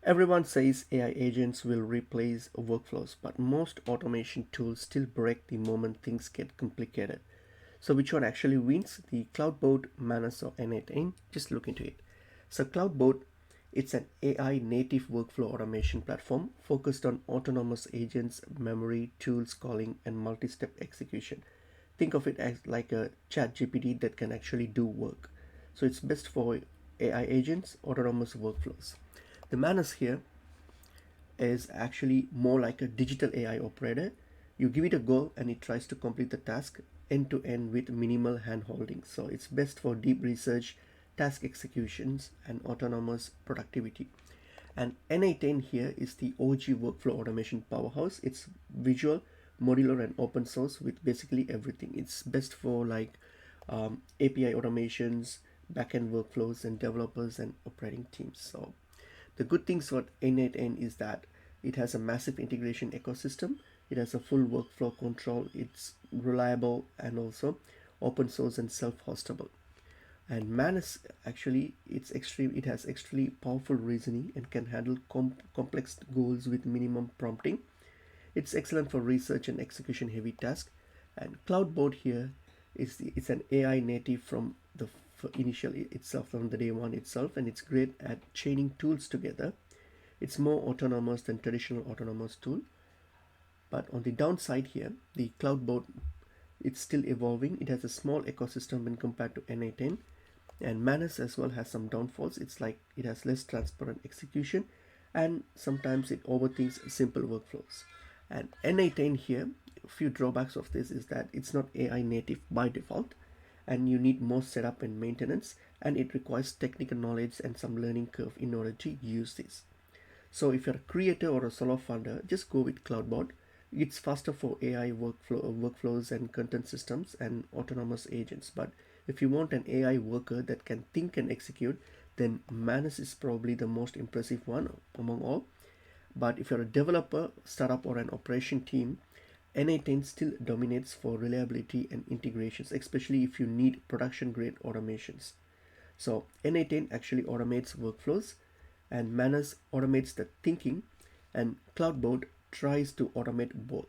Everyone says AI agents will replace workflows, but most automation tools still break the moment things get complicated. So which one actually wins? The Clawdbot, Manus or n8n? Just look into it. So Clawdbot, it's an AI native workflow automation platform focused on autonomous agents, memory, tools calling, and multi-step execution. Think of it as like a chat GPT that can actually do work. So it's best for AI agents, autonomous workflows. The Manus here is actually more like a digital AI operator. You give it a go and it tries to complete the task end to end with minimal hand holding. So it's best for deep research, task executions, and autonomous productivity. And n8n here is the OG workflow automation powerhouse. It's visual, modular, and open source with basically everything. It's best for like API automations, backend workflows, and developers and operating teams. So the good things about n8n is that it has a massive integration ecosystem. It has a full workflow control. It's reliable and also open source and self-hostable. And Manus actually it's extreme. It has extremely powerful reasoning and can handle complex goals with minimum prompting. It's excellent for research and execution heavy tasks. And Clawdbot here it's an AI native from the initial itself from the day one itself, and it's great at chaining tools together. It's more autonomous than traditional autonomous tool. But on the downside here, the Clawdbot it's still evolving. It has a small ecosystem when compared to n8n, and Manus as well has some downfalls. It's like it has less transparent execution, and sometimes it overthinks simple workflows. And n8n here, a few drawbacks of this is that it's not AI native by default, and you need more setup and maintenance, and it requires technical knowledge and some learning curve in order to use this. So if you're a creator or a solo founder, just go with Clawdbot. It's faster for AI workflows and content systems and autonomous agents. But if you want an AI worker that can think and execute, then Manus is probably the most impressive one among all. But if you're a developer, startup, or an operation team, n8n still dominates for reliability and integrations, especially if you need production grade automations. So n8n actually automates workflows, and Manus automates the thinking, and Clawdbot tries to automate both.